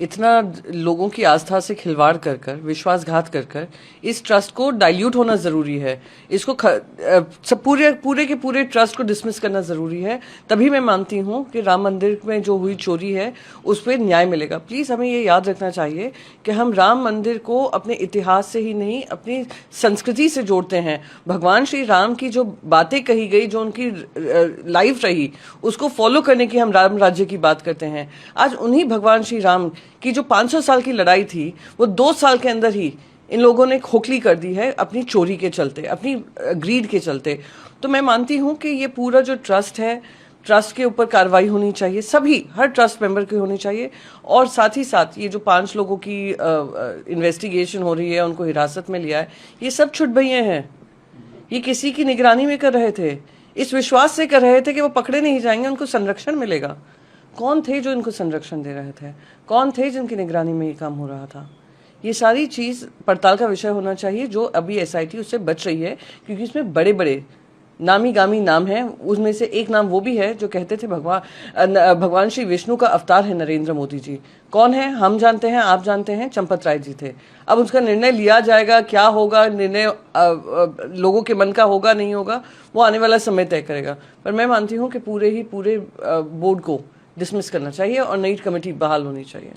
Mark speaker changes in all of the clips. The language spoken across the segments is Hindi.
Speaker 1: इतना लोगों की आस्था से खिलवाड़ कर कर, विश्वासघात कर कर इस ट्रस्ट को डाइल्यूट होना जरूरी है। इसको सब पूरे के पूरे ट्रस्ट को डिसमिस करना जरूरी है। तभी मैं मानती हूँ कि राम मंदिर में जो हुई चोरी है उस पर न्याय मिलेगा। प्लीज हमें ये याद रखना चाहिए कि हम राम मंदिर को अपने इतिहास से ही नहीं, अपनी संस्कृति से जोड़ते हैं। भगवान श्री राम की जो बातें कही गई, जो उनकी लाइफ रही, उसको फॉलो करने की हम राम राज्य की बात करते हैं। आज उन्हीं भगवान श्री राम की जो 500 साल की लड़ाई थी, वो 2 साल के अंदर ही इन लोगों ने खोखली कर दी है अपनी चोरी के चलते, अपनी ग्रीड के चलते। तो मैं मानती हूं कि ये पूरा जो ट्रस्ट है, ट्रस्ट के ऊपर कार्रवाई होनी चाहिए, सभी हर ट्रस्ट मेंबर की होनी चाहिए। और साथ ही साथ ये जो 5 लोगों की इन्वेस्टिगेशन हो रही है, उनको हिरासत में लिया है, ये सब छुटभइये हैं। ये किसी की निगरानी में कर रहे थे, इस विश्वास से कर रहे थे कि वो पकड़े नहीं जाएंगे, उनको संरक्षण मिलेगा। कौन थे जो इनको संरक्षण दे रहे थे? कौन थे जिनकी निगरानी में ये काम हो रहा था? ये सारी चीज पड़ताल का विषय होना चाहिए, जो अभी एसआईटी उससे बच रही है, क्योंकि इसमें बड़े बड़े नामी गामी नाम है। उसमें से एक नाम वो भी है जो कहते थे भगवान श्री विष्णु का अवतार है नरेंद्र मोदी जी। कौन है? हम जानते हैं, आप जानते हैं, चंपत राय जी थे। अब उसका निर्णय लिया जाएगा, क्या होगा निर्णय, लोगों के मन का होगा नहीं होगा, वो आने वाला समय तय करेगा। पर मैं मानती हूँ कि पूरे बोर्ड को डिसमिस करना चाहिए और नई कमेटी बहाल होनी चाहिए।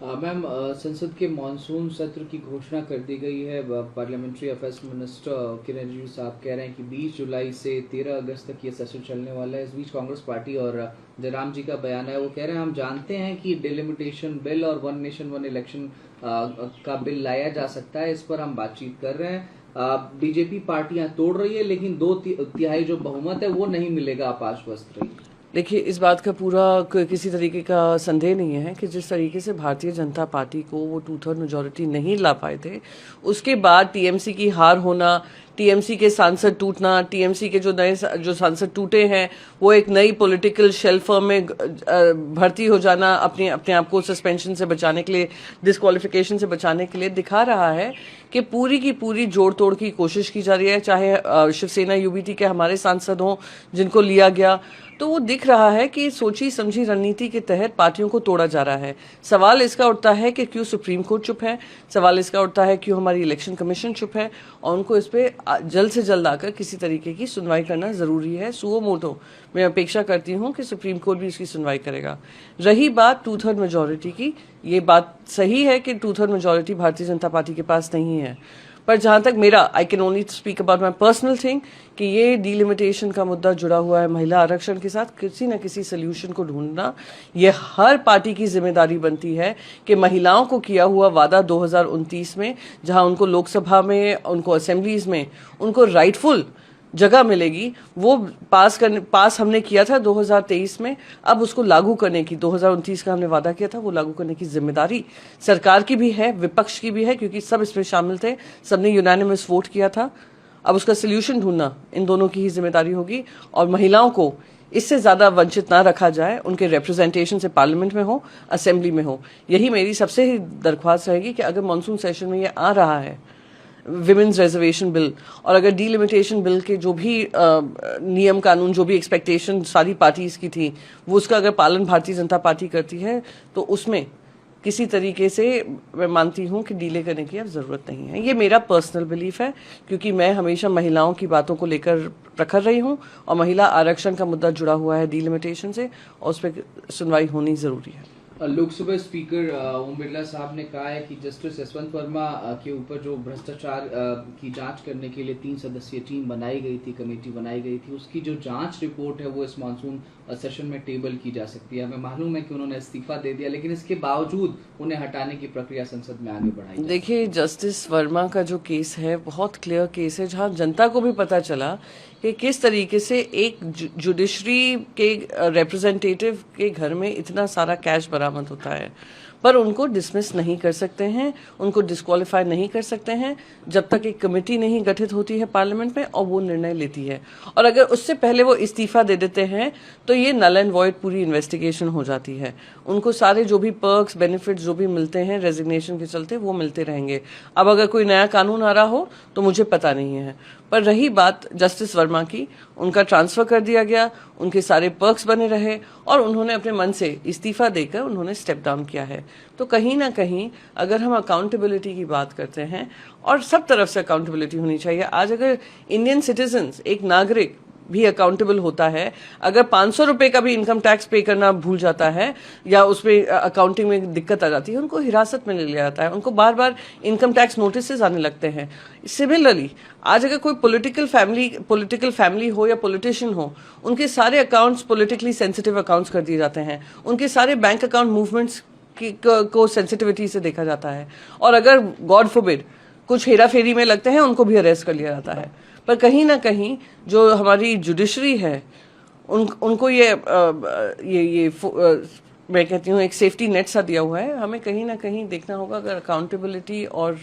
Speaker 2: मैम, संसद के मॉनसून सत्र की घोषणा कर दी गई है। पार्लियामेंट्री अफेयर्स मिनिस्टर किरण रिजिजू साहब कह रहे हैं कि 20 जुलाई से 13 अगस्त तक ये सेशन चलने वाला है। इस बीच कांग्रेस पार्टी और जयराम जी का बयान है, वो कह रहे हैं हम जानते हैं कि डिलिमिटेशन बिल और वन नेशन वन इलेक्शन का बिल लाया जा सकता है, इस पर हम बातचीत कर रहे हैं। बीजेपी पार्टियां तोड़ रही है, लेकिन 2/3 जो बहुमत है वो नहीं मिलेगा, आप आश्वस्त रहिए।
Speaker 1: देखिए, इस बात का पूरा किसी तरीके का संदेह नहीं है कि जिस तरीके से भारतीय जनता पार्टी को वो 2/3 मेजॉरिटी नहीं ला पाए थे, उसके बाद टीएमसी की हार होना, टीएमसी के सांसद टूटना, टीएमसी के जो सांसद टूटे हैं वो एक नई पॉलिटिकल शेल फर्म में भर्ती हो जाना, अपने आप को सस्पेंशन से बचाने के लिए, डिस्क्वालिफिकेशन से बचाने के लिए, दिखा रहा है कि पूरी की पूरी जोड़ तोड़ की कोशिश की जा रही है। चाहे शिवसेना यूबीटी के हमारे सांसद हों जिनको लिया गया, तो वो दिख रहा है कि सोची समझी रणनीति के तहत पार्टियों को तोड़ा जा रहा है। सवाल इसका उठता है कि क्यों सुप्रीम कोर्ट चुप है, सवाल इसका उठता है क्यों हमारी इलेक्शन कमीशन चुप है, और उनको इस पे जल्द से जल्द आकर किसी तरीके की सुनवाई करना जरूरी है। सुओ मोटो मैं अपेक्षा करती हूं कि सुप्रीम कोर्ट भी इसकी सुनवाई करेगा। रही बात 2/3 मेजॉरिटी की, ये बात सही है कि 2/3 मेजॉरिटी भारतीय जनता पार्टी के पास नहीं है, पर जहां तक मेरा, I can only speak about my personal thing, कि ये डिलिमिटेशन का मुद्दा जुड़ा हुआ है महिला आरक्षण के साथ, किसी न किसी सोल्यूशन को ढूंढना ये हर पार्टी की जिम्मेदारी बनती है कि महिलाओं को किया हुआ वादा 2029 में, जहां उनको लोकसभा में, उनको असेंबलीज में उनको राइटफुल जगह मिलेगी, वो पास हमने किया था 2023 में। अब उसको लागू करने की, 2029 का हमने वादा किया था, वो लागू करने की जिम्मेदारी सरकार की भी है, विपक्ष की भी है, क्योंकि सब इसमें शामिल थे, सबने यूनानिमस वोट किया था। अब उसका सोल्यूशन ढूंढना इन दोनों की ही जिम्मेदारी होगी, और महिलाओं को इससे ज्यादा वंचित ना रखा जाए, उनके रिप्रेजेंटेशन से पार्लियामेंट में हो, असेंबली में हो। यही मेरी सबसे ही दरख्वास्त रहेगी कि अगर मानसून सेशन में ये आ रहा है विमेन्स रिजर्वेशन बिल, और अगर डीलिमिटेशन बिल के जो भी नियम कानून, जो भी एक्सपेक्टेशन सारी पार्टीज की थी, वो उसका अगर पालन भारतीय जनता पार्टी करती है, तो उसमें किसी तरीके से मैं मानती हूं कि डीले करने की अब जरूरत नहीं है। ये मेरा पर्सनल बिलीफ है, क्योंकि मैं हमेशा महिलाओं की बातों को लेकर प्रखर रही हूं, और महिला आरक्षण का मुद्दा जुड़ा हुआ है डीलिमिटेशन से, और उस पर सुनवाई होनी जरूरी है।
Speaker 2: लोकसभा स्पीकर ओम बिरला साहब ने कहा है कि जस्टिस यशवंत वर्मा के ऊपर जो भ्रष्टाचार की जांच करने के लिए 3 सदस्यीय टीम बनाई गई थी, कमेटी बनाई गई थी, उसकी जो जांच रिपोर्ट है वो इस मानसून सेशन में टेबल की जा सकती है। हमें मालूम है कि उन्होंने इस्तीफा दे दिया, लेकिन इसके बावजूद उन्हें हटाने की प्रक्रिया संसद में आगे बढ़ाई।
Speaker 1: देखिए, जस्टिस वर्मा का जो केस है बहुत क्लियर केस है, जहां जनता को भी पता चला कि किस तरीके से एक जुडिशरी के रिप्रेजेंटेटिव के घर में इतना सारा कैश बरामद होता है, पर उनको डिसमिस नहीं कर सकते हैं, उनको डिस्क्वालीफाई नहीं कर सकते हैं जब तक एक कमेटी नहीं गठित होती है पार्लियामेंट में और वो निर्णय लेती है। और अगर उससे पहले वो इस्तीफा दे देते हैं तो ये नल एंड वॉइड पूरी इन्वेस्टिगेशन हो जाती है। उनको सारे जो भी पर्क्स बेनिफिट्स जो भी मिलते हैं रेजिग्नेशन के चलते वो मिलते रहेंगे। अब अगर कोई नया कानून आ रहा हो तो मुझे पता नहीं है। पर रही बात जस्टिस वर्मा की, उनका ट्रांसफर कर दिया गया, उनके सारे पर्क्स बने रहे और उन्होंने अपने मन से इस्तीफा देकर उन्होंने स्टेप डाउन किया है। तो कहीं ना कहीं अगर हम अकाउंटेबिलिटी की बात करते हैं, और सब तरफ से अकाउंटेबिलिटी होनी चाहिए। आज अगर इंडियन सिटीजन्स, एक नागरिक भी अकाउंटेबल होता है, अगर 500 रुपए का भी इनकम टैक्स पे करना भूल जाता है या उसमें अकाउंटिंग में दिक्कत आ जाती है, उनको हिरासत में ले लिया जाता है, उनको बार बार इनकम टैक्स नोटिस आने लगते हैं। सिमिलरली आज अगर कोई पॉलिटिकल फैमिली हो या पॉलिटिशियन हो, उनके सारे अकाउंट्स पॉलिटिकली सेंसिटिव अकाउंट्स कर दिए जाते हैं, उनके सारे बैंक अकाउंट मूवमेंट्स को सेंसिटिविटी से देखा जाता है, और अगर गॉड फॉरबिड कुछ हेरा फेरी में लगते हैं उनको भी अरेस्ट कर लिया जाता है। पर कहीं ना कहीं जो हमारी जुडिशरी है उनको मैं कहती हूँ एक सेफ्टी नेट सा दिया हुआ है। हमें कहीं ना कहीं देखना होगा, अगर अकाउंटेबिलिटी और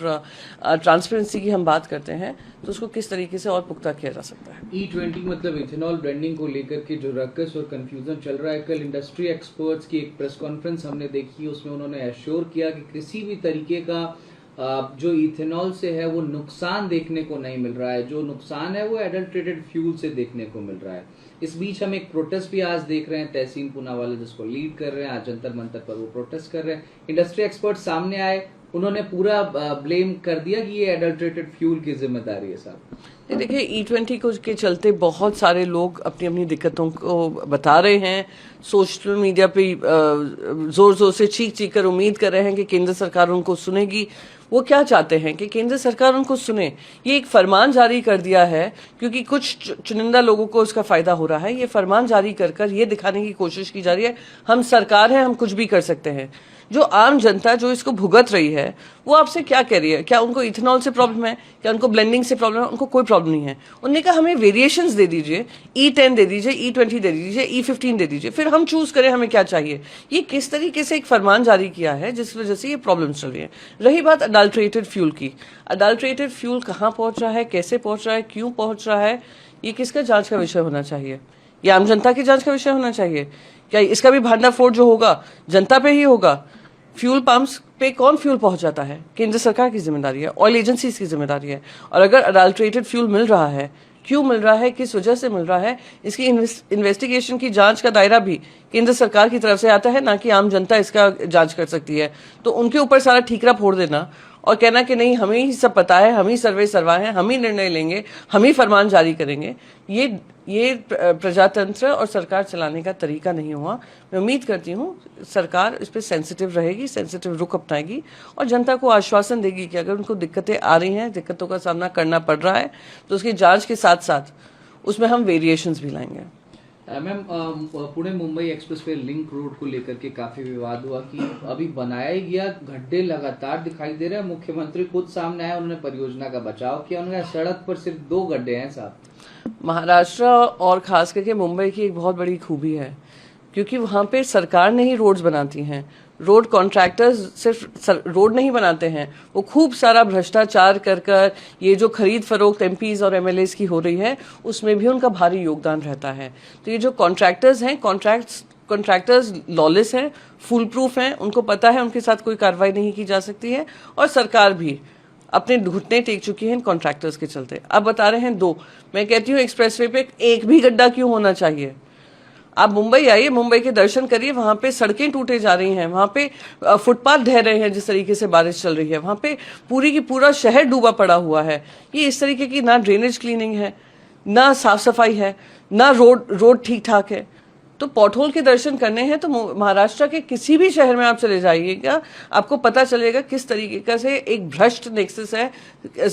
Speaker 1: ट्रांसपेरेंसी की हम बात करते हैं तो उसको किस तरीके से और पुख्ता किया जा सकता है।
Speaker 2: E20 मतलब इथेनॉल ब्रांडिंग को लेकर के जो रकस और कंफ्यूजन चल रहा है, कल इंडस्ट्री एक्सपर्ट्स की एक प्रेस कॉन्फ्रेंस हमने देखी, उसमें उन्होंने एश्योर किया कि किसी भी तरीके का जो इथेनॉल से है वो नुकसान देखने को नहीं मिल रहा है। जो नुकसान है वो एडल्ट्रेटेड फ्यूल से देखने को मिल रहा है। इस बीच हम एक प्रोटेस्ट भी आज देख रहे हैं, तहसीन पूनावाला जिसको लीड कर रहे हैं, आज जंतर मंतर पर वो प्रोटेस्ट कर रहे हैं। इंडस्ट्री एक्सपर्ट सामने आए, उन्होंने पूरा ब्लेम कर दिया कि ये एडल्ट्रेटेड फ्यूल की जिम्मेदारी है साहब।
Speaker 1: देखिए E20 को के चलते बहुत सारे लोग अपनी अपनी दिक्कतों को बता रहे हैं, सोशल मीडिया पे जोर जोर से चीख कर उम्मीद कर रहे हैं कि केंद्र सरकार उनको सुनेगी। वो क्या चाहते हैं कि केंद्र सरकार उनको सुने। ये एक फरमान जारी कर दिया है क्योंकि कुछ चुनिंदा लोगों को इसका फायदा हो रहा है। ये फरमान जारी कर ये दिखाने की कोशिश की जा रही है हम सरकार हैं, हम कुछ भी कर सकते हैं। जो आम जनता जो इसको भुगत रही है वो आपसे क्या कह रही है? क्या उनको इथेनॉल से प्रॉब्लम है? क्या उनको ब्लेंडिंग से प्रॉब्लम है? उनको कोई प्रॉब्लम नहीं है। उन्होंने कहा हमें वेरिएशंस दे दीजिए, E10 दे दीजिए, E20 दे दीजिए, E15 दे दीजिए, फिर हम चूज करें हमें क्या चाहिए। ये किस तरीके से एक फरमान जारी किया है जिस वजह से ये प्रॉब्लम चल रही है। रही बात अडल्ट्रेटेड फ्यूल की, अडल्ट्रेटेड फ्यूल कहाँ पहुंच रहा है, कैसे पहुंच रहा है, क्यों पहुंच रहा है, ये किसका जांच का विषय होना चाहिए? ये आम जनता की जांच का विषय होना चाहिए? क्या इसका भी भांडाफोड़ जो होगा जनता पे ही होगा? फ्यूल पंप्स पे कौन फ्यूल पहुंचाता है? केंद्र सरकार की जिम्मेदारी है, ऑयल एजेंसीज की जिम्मेदारी है। और अगर अडल्ट्रेटेड फ्यूल मिल रहा है, क्यों मिल रहा है, किस वजह से मिल रहा है, इसकी इन्वेस्टिगेशन की जांच का दायरा भी केंद्र सरकार की तरफ से आता है, ना कि आम जनता इसका जांच कर सकती है। तो उनके ऊपर सारा ठीकरा फोड़ देना और कहना कि नहीं हमें ही सब पता है, हम ही सर्वे सरवा है, हम ही निर्णय लेंगे, हम ही फरमान जारी करेंगे, ये प्रजातंत्र और सरकार चलाने का तरीका नहीं हुआ। मैं उम्मीद करती हूँ सरकार इस पर सेंसिटिव रहेगी, सेंसिटिव रुख अपनाएगी और जनता को आश्वासन देगी कि अगर उनको दिक्कतें आ रही हैं, दिक्कतों का सामना करना पड़ रहा है, तो उसकी जांच के साथ साथ उसमें हम वेरिएशंस भी लाएंगे।
Speaker 2: Ma'am, Pune Mumbai expressway link road को लेकर के काफी विवाद हुआ कि अभी बनाया ही गया, गड्ढे लगातार दिखाई दे रहे हैं। मुख्यमंत्री खुद सामने आए, उन्होंने परियोजना का बचाव किया, उन्होंने सड़क पर सिर्फ 2 गड्ढे हैं साहब।
Speaker 1: महाराष्ट्र और खास करके मुंबई की एक बहुत बड़ी खूबी है क्योंकि वहाँ पे सरकार ने ही रोड्स बनाती हैं। रोड कॉन्ट्रैक्टर्स सिर्फ रोड नहीं बनाते हैं, वो खूब सारा भ्रष्टाचार कर ये जो खरीद फरोख्त MPs और MLAs की हो रही है उसमें भी उनका भारी योगदान रहता है। तो ये जो कॉन्ट्रैक्टर्स हैं, कॉन्ट्रैक्टर्स लॉलेस हैं, फुल प्रूफ हैं, उनको पता है उनके साथ कोई कार्रवाई नहीं की जा सकती है और सरकार भी अपने घुटने टेक चुकी है इन कॉन्ट्रैक्टर्स के चलते। अब बता रहे हैं 2, मैं कहती हूँ एक्सप्रेसवे पे एक भी गड्ढा क्यों होना चाहिए? आप मुंबई आइए, मुंबई के दर्शन करिए, वहां पे सड़कें टूटे जा रही हैं, वहां पे फुटपाथ ढह रहे हैं जिस तरीके से बारिश चल रही है, वहां पे पूरी की पूरा शहर डूबा पड़ा हुआ है। ये इस तरीके की ना ड्रेनेज क्लीनिंग है, ना साफ सफाई है, ना रोड ठीक ठाक है। तो पॉटहोल के दर्शन करने हैं तो महाराष्ट्र के किसी भी शहर में आप चले जाइएगा, आपको पता चलेगा किस तरीके से एक भ्रष्ट नेक्सस है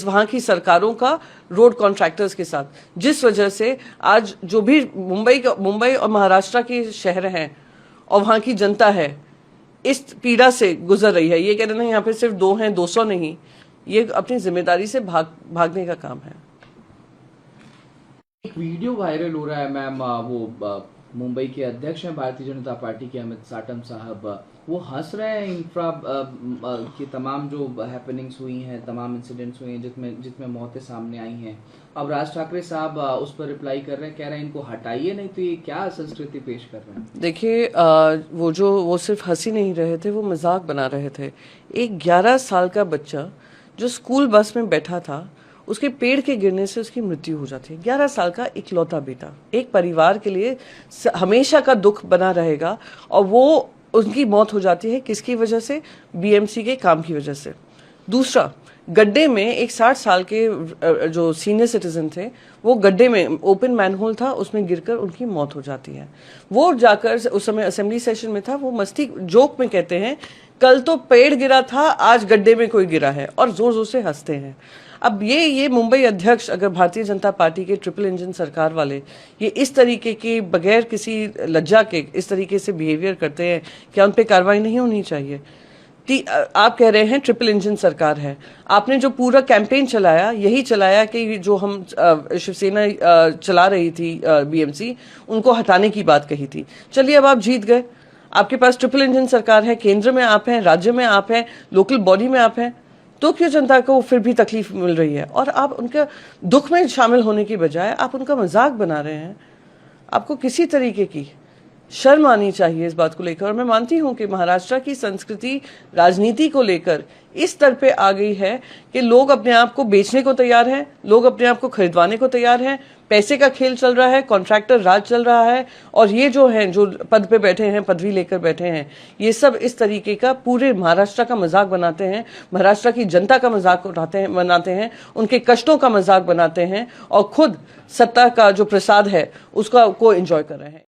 Speaker 1: वहां की सरकारों का रोड कॉन्ट्रैक्टर्स के साथ, जिस वजह से आज जो भी मुंबई और महाराष्ट्र के शहर हैं और वहां की जनता है इस पीड़ा से गुजर रही है। ये कहना नहीं यहाँ पे सिर्फ 2 हैं, 200 नहीं, ये अपनी जिम्मेदारी से भागने का काम है।
Speaker 2: एक वीडियो वायरल हो रहा है मैम, वो मुंबई के अध्यक्ष हैं भारतीय जनता पार्टी के अमित साटम साहब, वो हंस रहे हैं इंफ्रा की तमाम जो हैपनिंग्स हुई हैं, तमाम इंसिडेंट्स हुए हैं जिसमें मौतें सामने आई हैं। अब राज ठाकरे साहब उस पर रिप्लाई कर रहे हैं, कह रहे हैं इनको हटाइए, नहीं तो ये क्या संस्कृति पेश कर रहे हैं।
Speaker 1: देखिए, वो सिर्फ हंसी नहीं रहे थे, वो मजाक बना रहे थे। एक 11 साल का बच्चा जो स्कूल बस में बैठा था, उसके पेड़ के गिरने से उसकी मृत्यु हो जाती है। 11 साल का इकलौता बेटा एक परिवार के लिए हमेशा का दुख बना रहेगा, और वो उनकी मौत हो जाती है किसकी वजह से? बीएमसी के काम की वजह से। दूसरा, गड्ढे में एक 60 साल के जो सीनियर सिटीजन थे, वो गड्ढे में ओपन मैनहोल था, उसमें गिरकर उनकी मौत हो जाती है। वो जाकर उस समय असेंबली सेशन में था, वो मस्ती जोक में कहते हैं कल तो पेड़ गिरा था, आज गड्ढे में कोई गिरा है, और जोर जोर से हंसते हैं। अब ये मुंबई अध्यक्ष, अगर भारतीय जनता पार्टी के ट्रिपल इंजन सरकार वाले ये इस तरीके के बगैर किसी लज्जा के इस तरीके से बिहेवियर करते हैं, क्या उन पे कार्रवाई नहीं होनी चाहिए? आप कह रहे हैं ट्रिपल इंजन सरकार है, आपने जो पूरा कैंपेन चलाया यही चलाया कि जो हम शिवसेना चला रही थी बीएमसी, उनको हटाने की बात कही थी। चलिए, अब आप जीत गए, आपके पास ट्रिपल इंजन सरकार है, केंद्र में आप हैं, राज्य में आप हैं, लोकल बॉडी में आप हैं, तो क्यों जनता को फिर भी तकलीफ मिल रही है? और आप उनके दुख में शामिल होने की बजाय आप उनका मजाक बना रहे हैं। आपको किसी तरीके की शर्म आनी चाहिए इस बात को लेकर। और मैं मानती हूं कि महाराष्ट्र की संस्कृति राजनीति को लेकर इस स्तर पे आ गई है कि लोग अपने आप को बेचने को तैयार हैं, लोग अपने आप को खरीदवाने को तैयार हैं, पैसे का खेल चल रहा है, कॉन्ट्रैक्टर राज चल रहा है, और ये जो हैं, जो पद पे बैठे हैं, पदवी लेकर बैठे हैं, ये सब इस तरीके का पूरे महाराष्ट्र का मजाक बनाते हैं, महाराष्ट्र की जनता का मजाक बनाते हैं, उनके कष्टों का मजाक बनाते हैं, और खुद सत्ता का जो प्रसाद है उसका को एंजॉय कर रहे हैं।